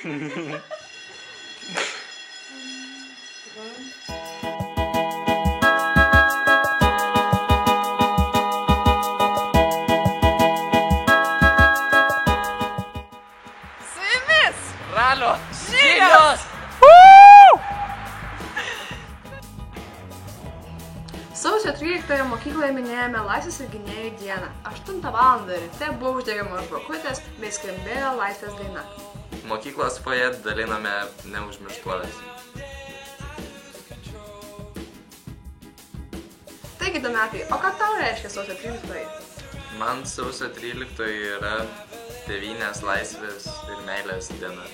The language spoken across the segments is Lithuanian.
Su jumis Ralio žinios! Sausio 13 mokykloje minėjome Laisvės ir gynėjų dieną. 8 val. Ryte buvo uždegamos žvakutės bei skambėjo Laisvės daina. Mokyklos foje daliname neužmirštuolės. Taigi, Donatai, o ką tau reiškia sausio 13? Man sausio 13 yra tėvynės, laisvės ir meilės diena.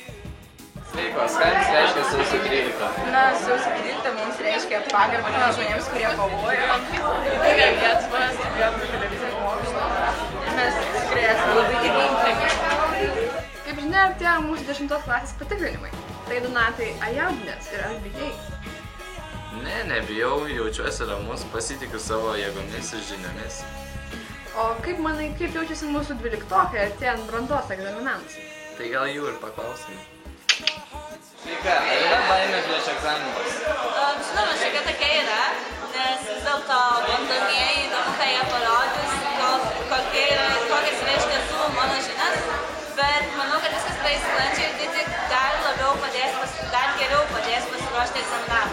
Sveikos, ką jums reiškia sausio 13? Na, sausio 13 mums reiškia pagarbą žmonėms, kurie kovojo. Kurie Lietuvą, studijuoja televizijos mokslą. Mes tikrai esame labai dėkingi. Kaip žinia, artėja mūsų 10 klasės patikrinimai. Tai, Donatai, ar jaudinės ir ar bijai? Ne, nebijau, jaučiuosi ramus, pasitikiu savo jėgomis ir žiniomis. O kaip manai, kaip jaučiasi mūsų 12-okai artėjant brandos egzaminams? Tai gal jų ir paklausime. Sveika, ar yra baimė prieš egzaminus? Žinoma, šiek tokia yra, nes vis dėlto bandomieji įdomu, ką jie parodys, kokias yra iš tiesų mano žinias, bet manau, kad viskas praeis sklandžiai ir tai tik dar geriau padės pasiruošti egzaminam.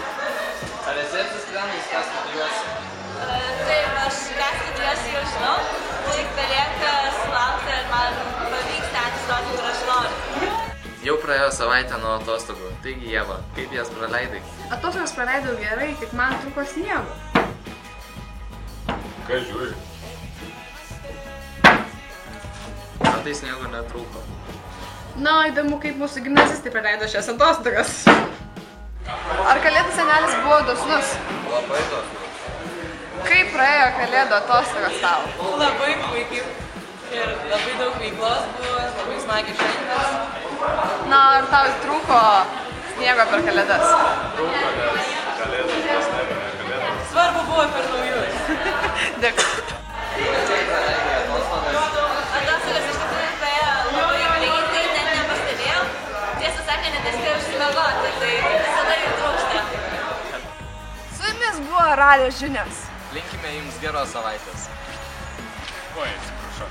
Ar esi apsisprendus, ką studijuosi? Taip, aš ką studijuosiu jau žinau, tik belieka sulaukti, ar man pavyks ten įstoti, kur aš noriu. Jau praėjo savaitę nuo atostogų, taigi Ieva, kaip jas praleidai? Atostogas praleidau gerai, tik man trūko sniego. Ką žiūri? Man tai sniego netrūko. Na, įdomu, kaip mūsų gimnazistai praleido šias atostogas. Ar kalėdų senelis buvo dosnus? Labai dosnus. Kaip praėjo kalėdų atostogas tau? Labai puikiai. Ir labai daug veiklos buvo, labai smagiai šventės. Na, ar tau trūko sniego per kalėdas? Trūko, nes kalėdos pas sniego ne kalėdos. Svarbu buvo per naujus. Dėkui. Kaip praleidai atostogas? Atostogas iš tikrųjų praėjo labai greitai, net nepastebėjau. Tiesą sakant, nespėjau išsimiegoti, tai visada jų trūksta. Su jumis buvo Radio žinios. Linkime jums geros savaitės. Oi, atsiprašau.